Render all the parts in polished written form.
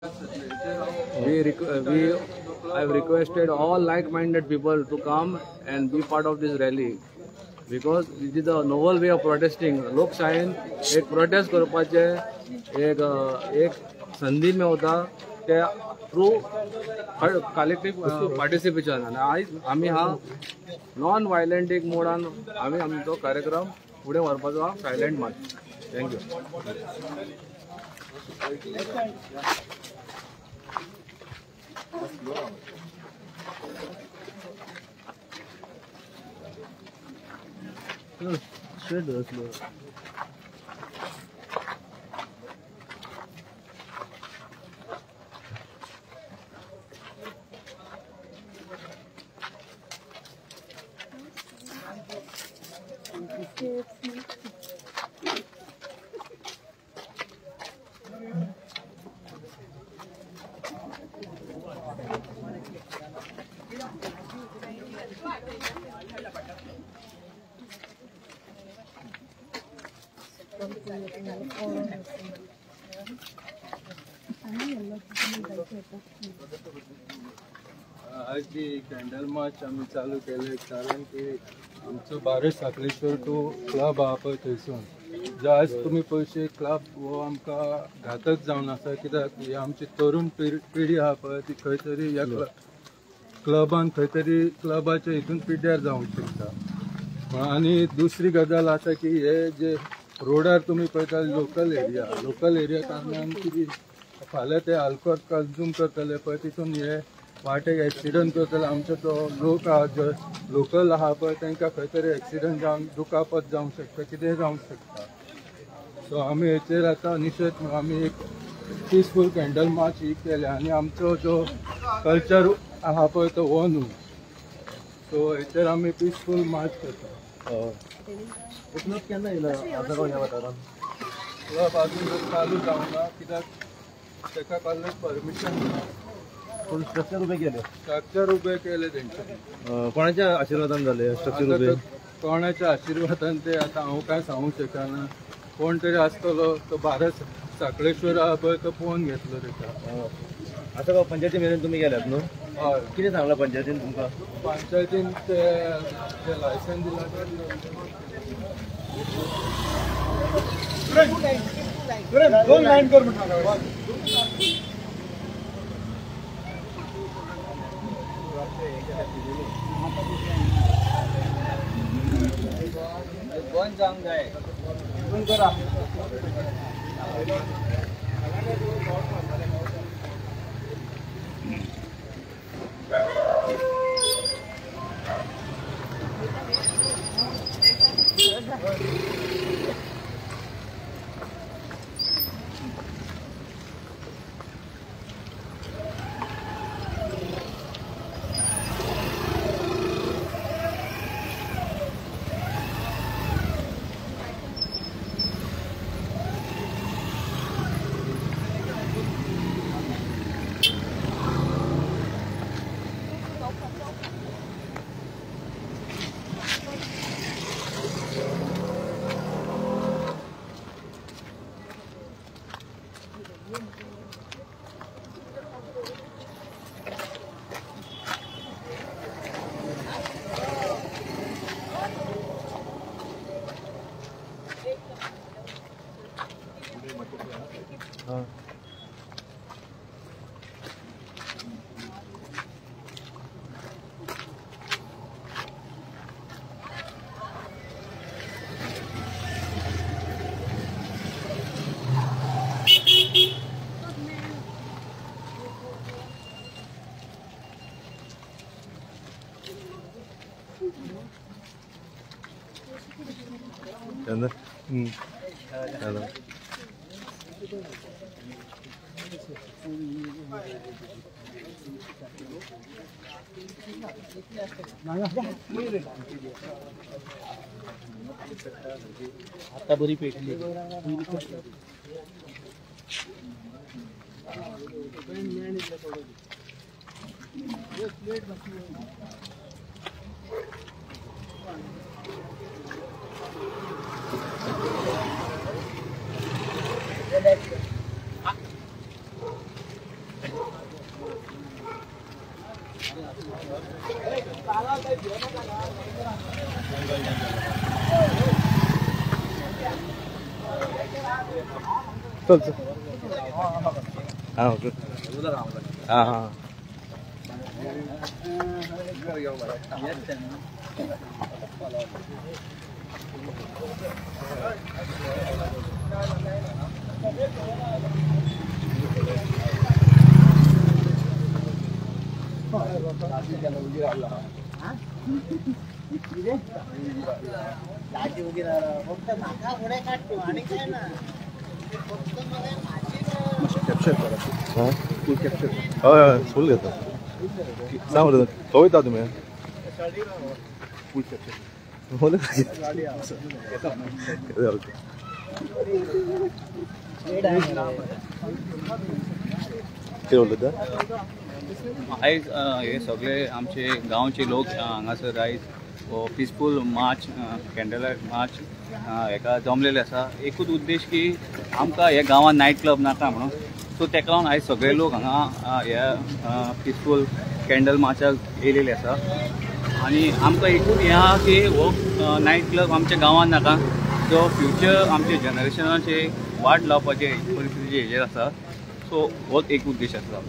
We have requested all like-minded people to come and be part of this rally because it is a novel way of protesting. लोकशाहीन एक prostate करपाचे एक संधी मेवता ते through collective participation आणि आज आम्ही हा नॉन वायलेंट मोडान आम्ही आमचो कार्यक्रम पुढे व्हरपाचो हा silent March. Thank you. Should do slow. आज ती कॅन्डल मार्च आम्ही चालू केले कारण की आमचो भारत साखळेश्वर टू क्लब आहा पळय थंयसून जो आज तुम्ही पळयशे क्लब हो आमकां घातक जावन आसा कित्याक ही आमची तरुण पिढी आहा पळय ती खंय तरी ह्या क्लबान खंय तरी क्लबाच्या हितून पिड्ड्यार जावंक शकता. आनी दुसरी गजाल आसा की हे जे रोडार तुम्ही पळयता लोकल एरिया कारणान कितें फाल्यां ते अल्कोहोल कन्ज्यूम करतले पळय तितून हे वाटेक एक्सिडंट करतले आमचो तो लोक आहा जो लोकल आहा पळय तांकां खंय तरी एक्सिडंट जावन दुखापत जावंक शकता कितेंय जावंक शकता. सो आमी हेचेर आतां निशेध म्हणून आमी एक पिसफूल कॅन्डल मार्च ही केल्या आनी आमचो जो कल्चर आहा पळय तो हो न्हू सो हेचेर आमी पिसफूल मार्च करता. क्लब केन्ना येयला आतां ह्या वाठारान? क्लब अजून चालू जावना कित्याक ताका कसलें परमिशन ना. पूण स्ट्रक्चर उबे केले? स्ट्रक्चर उबे केले तेंच्यांनी. कोणाच्या आशिर्वादान जाले स्ट्रक्चर उबे? कोणाच्या आशिर्वादान ते आतां हांव काय सांगूंक शकना. कोण तरी आसतलो तो भारत साखळेश्वर आहा पळय तो पळोवन घेतलो तेका. आतां पंचायती मेरेन तुमी गेल्यात न्हू? हय. कितें सांगलां पंचायतीन तुमकां? पंचायतीन ते लायसन दिला दोन लाईन कर म्हणटा. बंद जावंक जाय. बंद करा. चलो. आता बरी पेटली. चल चल हाँ ओके हाँ हाँ फुल घेतो सांग बरं तो येता तुम्ही बोल आयज हे सगळे आमचे गांवचे लोक हांगासर आयज peaceful March candle light March हेका जमलेले आसा. एकूच उद्देश की आमकां हे गांवांत नायट क्लब नाका म्हणून. सो तेका लागून आयज सगळे लोक हांगा ह्या पिसफूल कॅन्डल मार्चाक येयलेले आसा. आनी आमकां एकूच हें आहा की हो नायट क्लब आमच्या गांवांत नाका. जो फ्युचर आमच्या जनरेशनाचे वाट लावपाचे परिस्थितीचे हेजेर आसा. सो होच एक उद्देश आसा.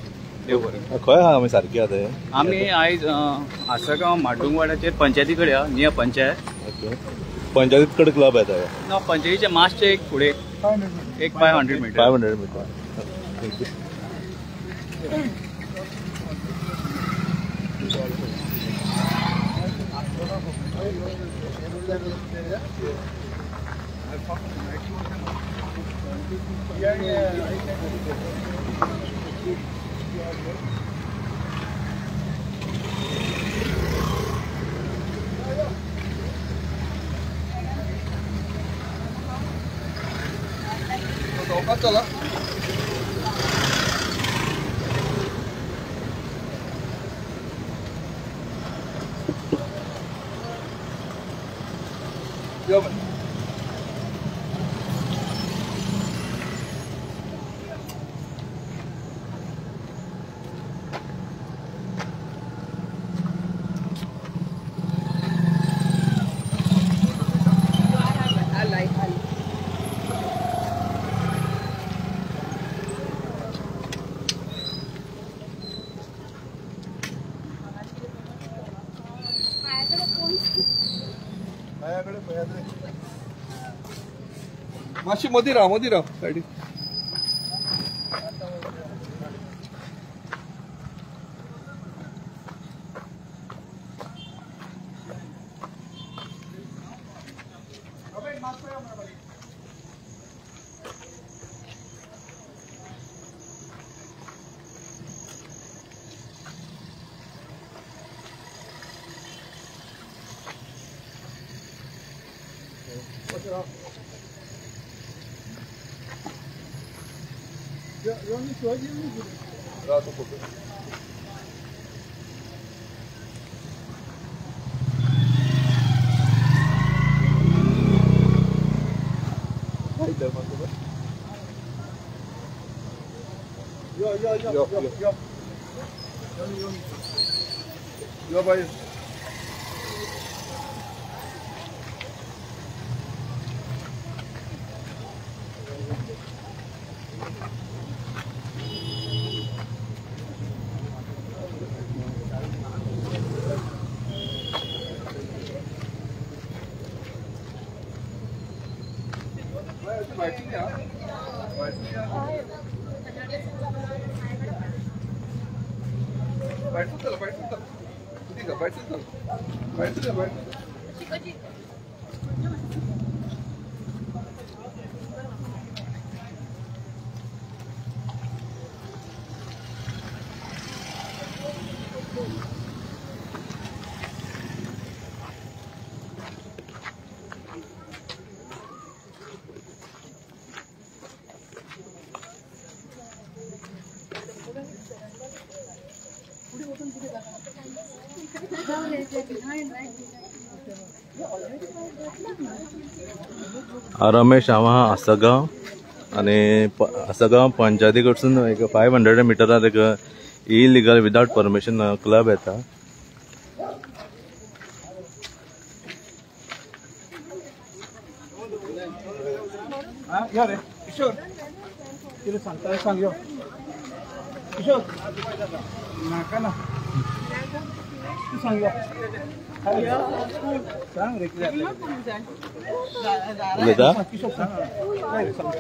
देव बरें. खंय आहा आमी सारकी आहा ते आमी आयज आसगांव माड्डूंगवाड्याचेर पंचायती कडेन आहा. निया पंचायत. ओके पंचायतीत कडे क्लब येता ना पंचायतीच्या मातशे एक फुडें एक 500 मीटर 500 मीटर. थँक्यू. चला माशी मधी राहा साइड यो भाई रमेश हांव आहा आसगांव आनी आसगांव पंचायती कडसून एक 500 मिटरार एक इलीगल विदाउट परमिशन क्लब येता. या रे किशोर किती सांगता सांग यो किशोर नाका ना तू सांग यो सांग रे किती उलयता किशोर सांग काय रे सांग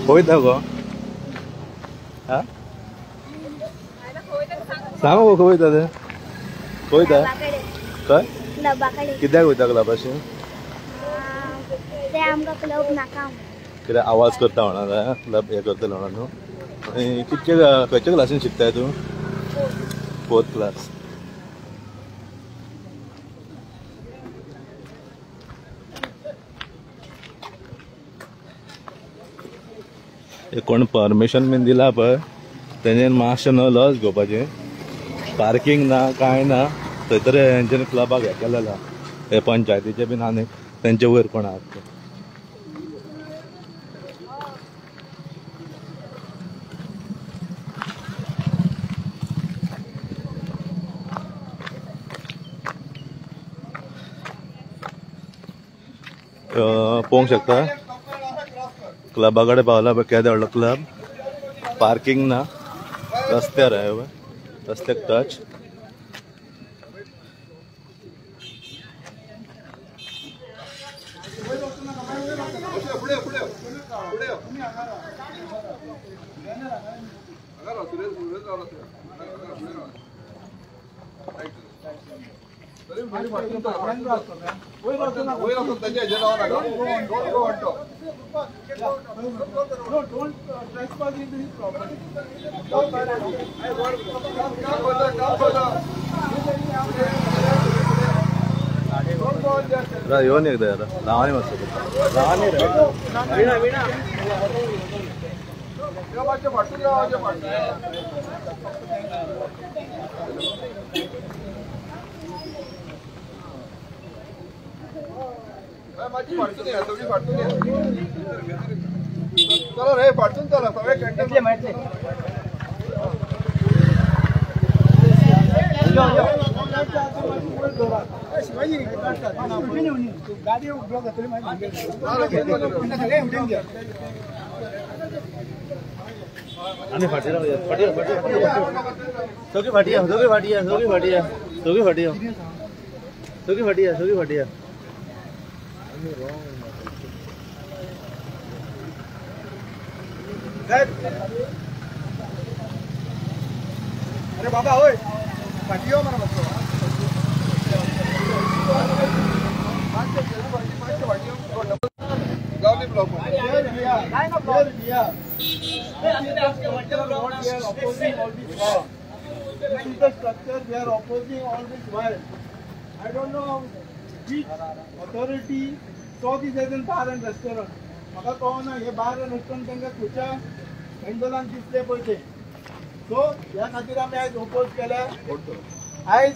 पळयता गो हा सांग गो खंय वयता ते पळयता खंय क्लबाकडे कित्याक वयता क्लबाशी ते आमकां क्लब नाका कित्याक आवाज करता म्हणा क्लब हे करतलो म्हणा न्हू आनी कितके खंयच्या क्लासीन शिकताय तूं 4th क्लास कोण परमिशन बीन दिला पळय तेजेन मातशें न्हू लज घेवपाचें पार्किंग ना कांय ना थंय तरी हेंच्यांनी क्लबाक हें केलेला हे पंचायतीचे बीन आनी तेंचे वयर कोण आहात पळोवंक शकता क्लबा कडेन पावला पळय केदो व्हडलो क्लब पार्किंग ना रस्त्यार आहे रस्त्याक टच येऊन एकदा यार लावानी मस्त माझी फाटून या, तुम्ही फाटून या. चलो रे फाटून चला सगळे कंटेंट माहिती शिवाजी गाडी उपयोग तरी माहिती आम्ही फाटी सगळी फाटी अरे बाबा होय पाठीयो मला बसतो गावली block infrastructure they are opposing all this while. I don't know which authority saw this as a bar and restaurant. म्हाका कळना हे बार एंड रेस्टॉरंट तांकां खंयच्या हँडलान दिसले पळय सो ह्या खातीर आमी आयज ओपोज केले. आयज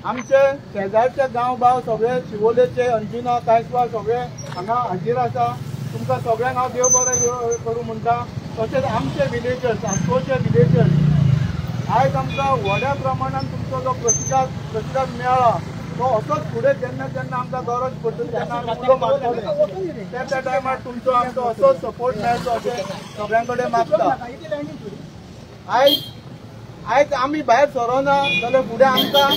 आमचे शेजारचे गांव बाव सगळे शिवोलेचे अंजुना कांयसवार सगळे हांगा हाजीर आसा. तुमकां सगळ्यांक हांव देव बरें करूं म्हणटा. तशेंच आमचे विलेजर्स आसपासचे विलेजर्स आयज आमकां व्हड्या प्रमाणान तुमचो जो प्रतिसाद मेळ्ळा तो असोच फुडें जेन्ना जेन्ना आमकां गरज पडटली तेन्ना आमी उलो मारतले त्या टायमार तुमचो आमचो असोच सपोर्ट मेळचो अशें सगळ्यां कडेन मागता. आयज आमी भायर सरोना जाल्यार फुडें आमकां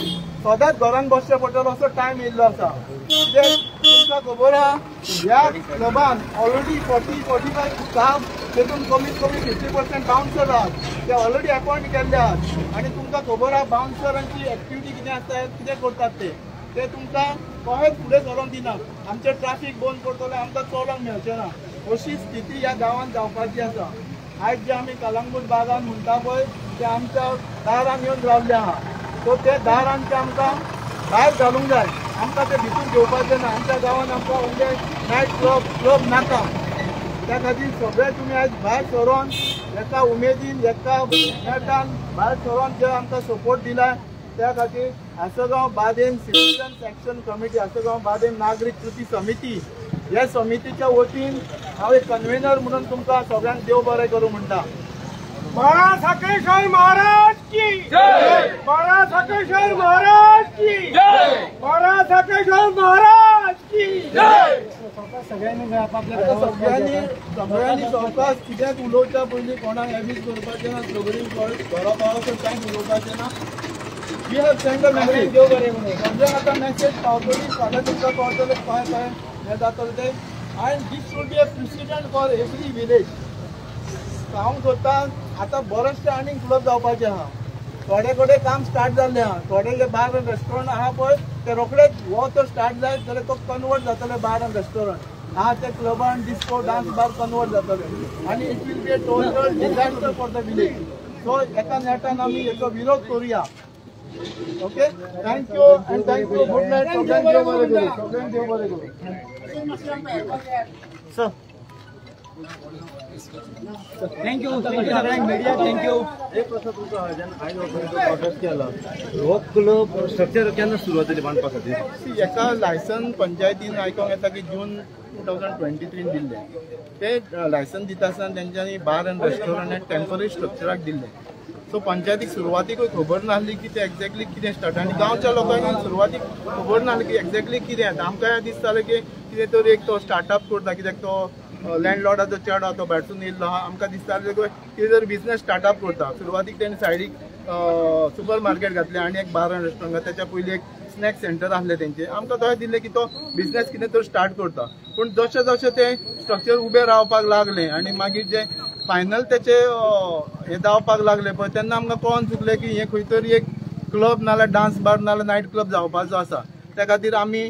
सदांच घरान बसचें पडटलो असो टायम येयल्लो आसा. कित्याक तुमकां खबर आहा ह्या क्लबान ऑलरेडी 40-45 स्टाफ तेतून कमीत कमी 50% बाउन्सर आहात ते ऑलरेडी अपॉइंट केल्ले आहात. आनी तुमकां खबर आहा बाउन्सरांची एक्टिविटी कितें आसता कितें करतात ते तुमकां कोणेच फुडें सरोंक दिनात. आमचें ट्राफीक बंद करतले आमकां चलोंक मेळचें ना अशी स्थिती ह्या गांवांत जावपाची आसा. आयज जे आमी कलंगूट बागान म्हणटा पळय ते आमच्या दारान येवन रावल्ले आहा. सो ते दारांचे आमकां भायर घालूंक जाय. आमकां ते भितून घेवपाचें ना. आमच्या गांवांत आमकां म्हणजे नायट क्लब नाका. त्या खातीर सगळे तुमी आयज भायर सरोन एका उमेदीन एका नेटान भायर सरोन जे आमकां सपोर्ट दिला त्या खातीर Asgaon Badem citizens action committee Asgaon Badem नागरीक कृती समिती ह्या समितीच्या वतीन हांव एक कन्व्हेनर म्हणून तुमकां सगळ्यांक देव बरें करूं म्हणटा. महाराज साखळेश्वर महाराज की जय. महाराज साखळेश्वर महाराज की जय. महाराज साखळेश्वर महाराज की जय. सगळ्यांनी सावकाश कित्याक उलोवच्या पयलीं कोणाक एबीज करपाचें ना सगळीं घरा पावसो कांय उलोवपाचें ना. We have send a message देव बरें म्हणून सगळ्यांक आतां मेसेज पावतली फाल्यां तुमकां कळटलें काय काय हें जातलें तें. And these should be a president for every village. हांव सोदता आतां बरेचशे आनीक क्लब जावपाचे आहा. थोडे कडेन काम स्टार्ट जाल्लें आहा. थोडे जे बार एंड रेस्टॉरंट आहा पळय ते रोखडेच हो तर स्टार्ट जायत जाल्यार तो कन्वर्ट जातले बार एंड रेस्टॉरंट आहा ते क्लबान डिस्को डान्स बार कन्वर्ट जातले आनी it will be a total disaster for the village. So एका नेटान आमी हेचो विरोध करुया. Okay thank you and thank you. Good night. सगळ्यांक देव बरें करूं. सगळ्यांक देव बरें करूं. Sir thank you media thank you. एक प्रश्न तुमचो आहा जेन्ना आयज प्रोटेस्ट केला हो क्लब स्ट्रक्चर केन्ना सुरवात जाली बांदपा खातीर? एका लायसन पंचायतीन आयकोंक येता की जून 2023 दिल्लें. ते लायसन दिता आसतना तेंच्यांनी बार एंड रेस्टॉरंट टेम्पररी स्ट्रक्चराक दिल्लें. सो पंचायतीक सुरवातीकूय खबर नासली की ते एक्झॅक्टली कितें स्टार्ट आनी गांवच्या लोकांक सुरवातीक खबर नासली की एक्झॅक्टली कितें आतां. आमकां दिसतालें की कितें तरी एक तो स्टार्टअप करता कित्याक तो लँडलॉर्डाचो चेडो तो भायरसून येयल्लो आहा. आमकां दिसतालें कितें तरी बिझनेस स्टार्टअप करता. सुरवातीक तेणें सायडीक सुपर मार्केट घातलें आनी एक बार एंड रेस्टॉरंट त्याच्या पयलीं एक स्नॅक सेंटर आसलें तेंचें. आमकां थंय दिल्लें की तो बिझनेस कितें तरी स्टार्ट करता. पूण जशें जशें तें स्ट्रक्चर उबें रावपाक लागलें आनी मागीर जे फायनल तेचे हे जावपाक लागले पळय तेन्ना आमकां कळोन चुकलें की हे खंय तरी एक क्लब नाल्यार डान्स बार नाल्यार नायट क्लब जावपाचो आसा. त्या खातीर आमी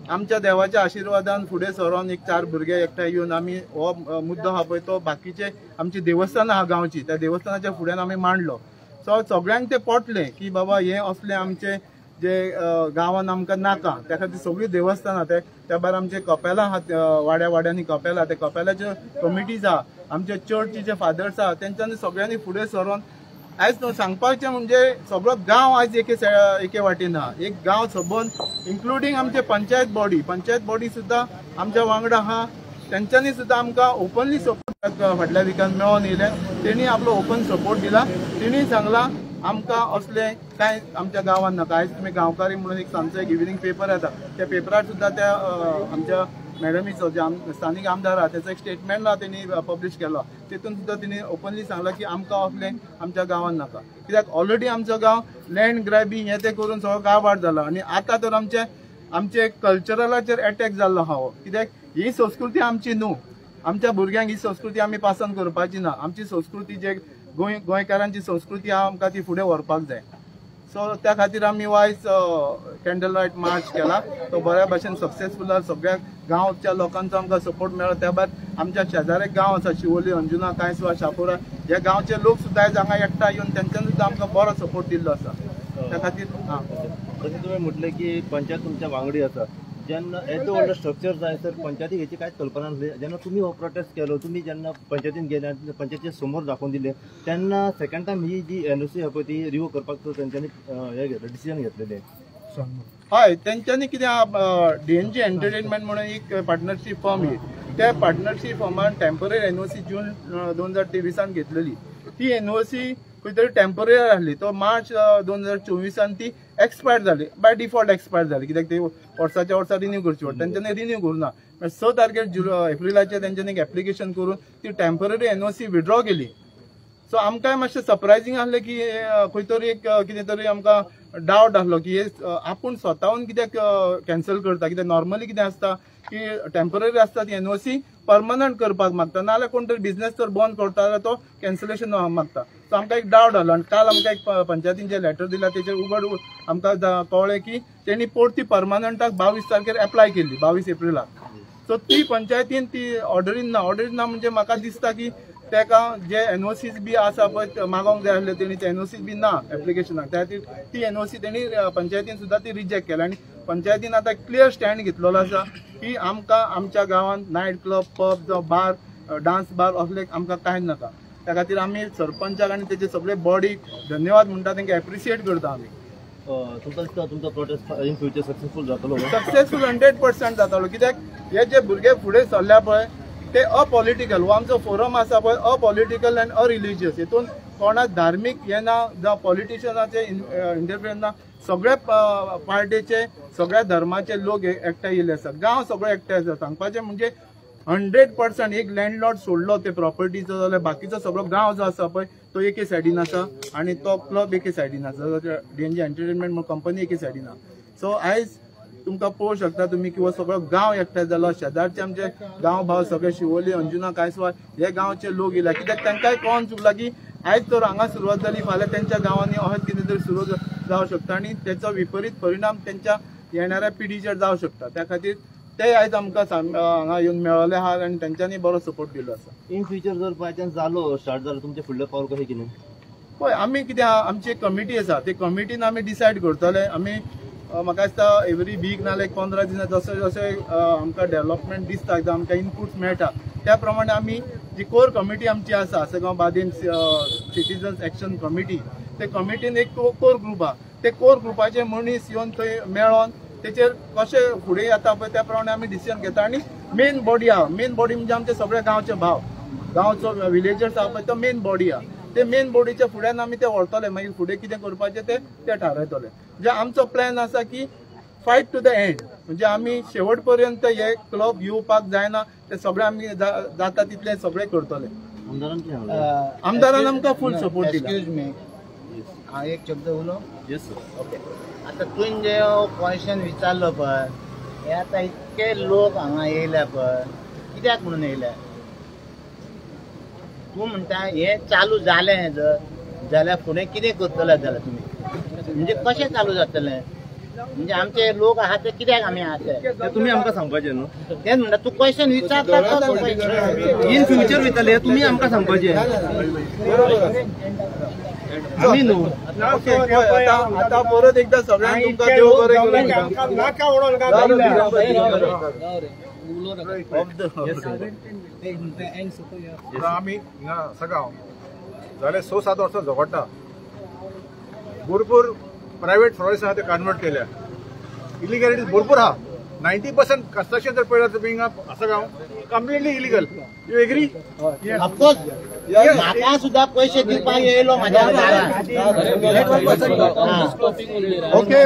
आमच्या देवाच्या आशिर्वादान फुडें सरोन एक 4 भुरगे एकठांय येवन आमी हो मुद्दो आहा पळय तो बाकीचे आमची देवस्थानां आहा गांवची त्या देवस्थानाच्या फुड्यान आमी मांडलो. सो सगळ्यांक तें पटलें की बाबा हे असले आमचे जे गांवान आमकां नाका. त्या खातीर सगळीं देवस्थानां त्या भायर आमचे कपेलां आहात वाड्या वाड्यांनी कपेलां ते कपेलाच्यो कमिटीज आहा आमचे चर्चीचे फादर्स आहा तेंच्यांनी सगळ्यांनी फुडें सरोन आयज सांगपाचें म्हणजे सगळो गांव आयज एके वाटेन आहा. एक गांव सबंद इन्क्लुडींग आमचे पंचायत बॉडी सुद्दां आमच्या वांगडा आहा. त्यांच्यानी सुद्धा आमकां ओपनली सपोर्ट फाटल्या विकान मेळोन येयले. तेणी आपलो ओपन सपोर्ट दिला. तेणी सांगला आमकां असले कांय आमच्या गांवांत नाका. आयज तुमी गांवकारी म्हणून एक सांजचो एक इव्हिनिंग पेपर येता, त्या पेपरार सुद्धा त्या आमच्या मॅडमीचो जे स्थानीक आमदार आहा त्याचो एक स्टेटमेंट तेणी पब्लीश केलो. तेतून सुद्धा तेणी ओपनली सांगला की आमकां असले आमच्या गांवांत नाका. कित्याक ऑलरेडी आमचो गांव लँड ग्रॅबिंग हे ते करून सगळो गांवाड जाला आनी आतां तर आमचे कल्चरलाचेर अटॅक जाल्लो आहा. कित्याक ही संस्कृती आमची न्हू. आमच्या भुरग्यांक ही संस्कृती आमी पास ऑन करपाची ना. आमची संस्कृती जे गोंयकारांची संस्कृती आहा आमकां ती फुडें व्हरपाक जाय. सो त्या खातीर आमी वायज कॅन्डल लायट मार्च केला. तो बऱ्या भशेन सक्सेसफूल जाला. सगळ्या गांवच्या लोकांचो आमकां सपोर्ट मेळ्ळो. त्या भायर आमच्या शेजारी गांव आसा शिवोली, अंजुना, कांयसवा, शापोरा ह्या गांवचे लोक सुद्धा आयज हांगा एकठांय येवन तेंच्यांनी सुद्धा आमकां बरो सपोर्ट दिल्लो आसा. त्या खातीर जशें तुवें म्हटलें की पंचायत तुमच्या वांगडी आसा. जेन्ना येदो व्हडलो स्ट्रक्चर जाय तर पंचायतीक हेची कांयच कल्पना नासली. जेन्ना तुमी हो प्रोटेस्ट केलो, तुमी जेन्ना पंचायतीन गेले पंचायतीच्या समोर दाखोवन दिले, तेन्ना सेकंड टायम ही जी एनओसी आहा पळय ती रिव्यू करपाक तेंच्यांनी हे डिसिजन घेतलेलें. हय, तेंच्यांनी कितें डीएनजी एंटरटेनमेंट म्हणून एक पार्टनरशीप फॉर्म येयली. त्या पार्टनरशीप फॉर्मान टेम्पररी एनओसी जून 2023 घेतलेली. ती एनओसी खंय तरी टेम्पररी आसली. तो मार्च 2024 ती एक्सपायर जाली. बाय डिफॉल्ट एक्सपायर जाली. कित्याक ते वर्साच्या वर्सा रिन्यू करची पडटा. तेंच्यांनी रिन्यू करुना. 6 तारखेर एप्रिलाचेर तेंच्यांनी एक एप्लिकेशन करून ती टेम्पररी एनओसी विड्रॉ केली. सो आमकांय मातशें सरप्रायझींग आसलें की खंय तरी एक कितें तरी आमकां डावट आसलो की आपूण स्वताहून कित्याक कॅन्सल करता. कित्याक नॉर्मली कितें आसता की टेम्पररी आसता ती एनओसी परमनंट करपाक मागता, नाल्यार कोण तरी बिझनेस जर बंद करता जाल्यार तो कॅन्सलेशन मागता. सो आमकां एक डावट आसलो. आनी काल आमकां एक पंचायतीन जे लेटर दिला तेचेर उगड आमकां कळ्ळें की तेणी परती परमनंटाक 22 तारखेर एप्लाय केल्ली, 22 एप्रिलाक. सो ती पंचायतीन ती ऑर्डरीन ना म्हणजे म्हाका दिसता की तेका जे एनओसीज बी आसा पळय मागोवंक जाय आसले तेणी ते एनओसीज बी ना एप्लिकेशनाक. त्या खातीर ती एनओसी तेणी पंचायतीन सुद्धा ती रिजेक्ट केल्या. आनी पंचायतीन आतां क्लियर स्टँड घेतलेलो आसा की आमकां आमच्या गांवांत नायट क्लब, पब जावं बार, डान्स बार असले आमकां कांयच नाका. त्या खातीर आमी सरपंचाक आनी तेजे सगळे बॉडीक धन्यवाद म्हणटा, तांकां एप्रिशिएट करता आमी. तुमकां दिसता तुमचो प्रोटेस्ट इन फ्युचर सक्सेसफूल जातलो? सक्सेसफूल 100% जातलो. कित्याक हे जे भुरगे फुडें सरल्या पळय ते अपॉलिटिकल. हो आमचो फोरम आसा पळय अपॉलिटिकल एंड अरिलिजियस. हितून कोणाक धार्मीक हे ना जावं पॉलिटिशियनाचे इंटरफियरन्स ना. सगळे पार्टीचे सगळ्या धर्माचे लोक एकठांय येयले आसात. गांव सगळो एकठांय आसा. सांगपाचें म्हणजे 100% एक लँडलॉर्ड सोडलो ते प्रॉपर्टीचो जाल्यार बाकीचो सगळो गांव जो आसा पळय तो एके सायडीन आसा आनी तो क्लब एके सायडीन आसा. डीएनजी एंटरटेनमेंट म्हणून कंपनी एके सायडीन आसा. सो आयज तुमकां पळोवंक शकता तुमी की हो सगळो गांव एकठांय जालो. शेजारचे आमचे गांव भाव सगळे शिवोली, अंजुना, कांयसवा हे गांवचे लोक येयला. कित्याक तांकांय कळोन चुकला की आयज तर हांगा सुरवात जाली, फाल्यां तेंच्या गांवांनी अशें कितें तरी सुरू जावं शकता आनी तेचो विपरीत परिणाम तेंच्या येणाऱ्या पिढीचेर जावं शकता. त्या खातीर ते आयज आमकां हांगा येवन मेळ्ळले आहात आनी तेंच्यांनी बरो सपोर्ट दिलो आसा. इन फ्युचर जर बाय चान्स जालो स्टार्ट जालो तुमचे फुडले पावल कशें कितें? पळय आमी कितें आमची एक कमिटी आसा. ते कमिटीन आमी डिसायड करतले. आमी म्हाका दिसता एवरी वीक नाल्यार 15 दिसां जशें जशें आमकां डेव्हलपमेंट दिसता आमकां इनपुट्स मेळटा त्या प्रमाणे आमी जी कोर कमिटी आमची आसा आसगांव बादेम सिटीजन्स एक्शन कमिटी, ते कमिटीन एक कोर ग्रुप आहा. ते कोर ग्रुपाचे मनीस येवन थंय मेळोन तेचेर कशें फुडें येता पळय त्या प्रमाणे आमी डिसिजन घेता. आनी मेन बॉडी आहा. मेन बॉडी म्हणजे आमचे सगळे गांवचे भाव, गांवचो विलेजर्स आहा पळय तो मेन बॉडी आहा. ते मेन बॉडीच्या फुड्यान आमी ते व्हरतले. मागीर फुडें कितें करपाचें ते थारायतले. म्हणजे आमचो प्लॅन आसा की फायट टू द एंड. म्हणजे आमी शेवट पर्यंत हे क्लब येवपाक जायना. ते सगळे आमी जाता तितले सगळे करतले. आमदारान आमकां फूल सपोर्ट दिला. एक्सक्यूज मी, हांव एक शब्द उलो. Yes sir. ओके. आतां तुवें जे क्वेश्चन विचारलो पळय हे आतां इतके लोक हांगा येयल्या पळय कित्याक म्हणून येयल्या? तूं म्हणटा हे चालू जालें जर जाल्यार फुडें कितें करतले जाल्यार तुमी म्हणजे कशें चालू जातलें? म्हणजे आमचे लोक आहात ते कित्याक आमी आहात ते तुमी आमकां सांगपाचें न्हू. तेच म्हणटा तूं क्वेश्चन विचारता इन फ्युचर वयतले तुमी आमकां सांगपाचें आमी न्हू. आता परत एकदा सगळ्यांक तुमकां देव बरें करूं. आमी हिंगा सगांव जाले 6-7 वर्सां झगडटा. भरपूर प्रायव्हेट फॉरेस्ट आहा ते कन्वर्ट केल्या. इलिगॅलिटीज भरपूर आहा. 90% construction that players are being up Asagaon completely illegal. You agree? Of course म्हाका सुद्धा पैसे दिवपाक येयलो माझ्या घरात. Okay.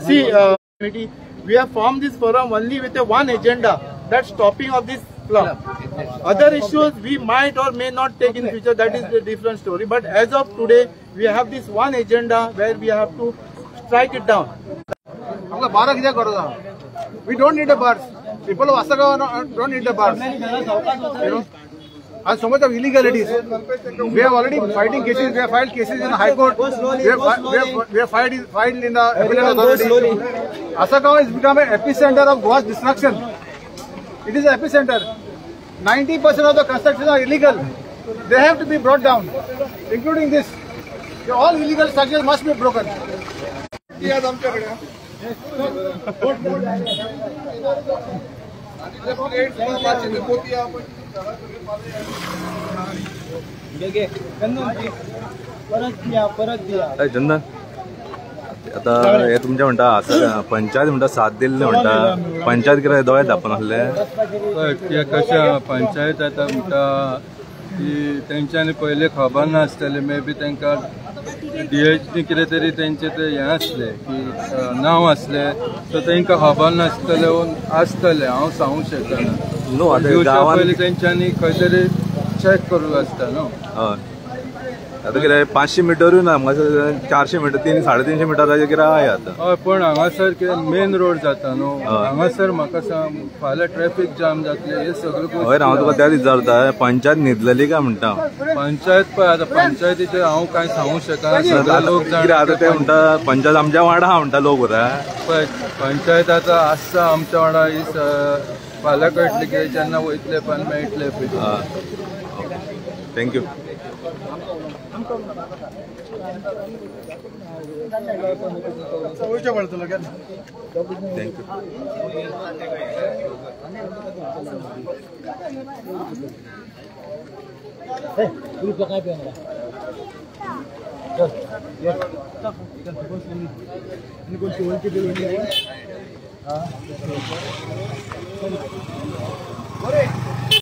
See, we have formed this forum only with a one agenda, that's stopping of this club. Other issues we might or may not take in future, that is a different story. But as of today, we have this one agenda where we have to strike it down. We don't need the bars. People of Asagaon don't need the bars. You know, and so much of illegalities. We have already fighting cases. We have filed cases in the High Court. We have filed in the appellate authority. Asagaon has become an epicenter of Goa's destruction. It is an epicenter. 90% of the constructions are illegal. They have to be brought down, including this. All illegal structures must be broken. चंदन आता हे तुमचे म्हणटा पंचायत म्हणटा साथ दिल्ले म्हणटा पंचायत कितें दोळे धांपून आसले कशें पंचायत आतां म्हणटा की तेंच्यांनी पयलीं खबर नासतलें मे बी तांकां DH कितें तरी तेंचे ते हें आसलें की नांव आसलें सो तांकां खबर आसतलें हांव सांगूंक शकना पयलीं तेंच्यांनी खंय तरी चॅक करूंक आसता न्हू. हय आता कितें 500 मिटरूय ना 400 मिटर 350 मिटराचे कितें आहाय आतां. हय पण हांगासर कितें मेन रोड जाता न्हू हांगासर म्हाका सांग फाल्यां ट्रॅफिक जाम जातलें हे सगळें. हय हांव तुका त्याच विचारता पंचायत न्हिदलेली काय म्हणटा. पंचायत पळय आतां पंचायतीचें हांव कांय सांगूंक शकना. लोक कितें आतां ते म्हणटा पंचायत आमच्या वांगडा आहा म्हणटा लोक पळय पंचायत आतां आसता आमच्या वांगडा ही फाल्यां कळटलें की जेन्ना वयतले पण मेळटले पळय. थँक्यू. Thank you.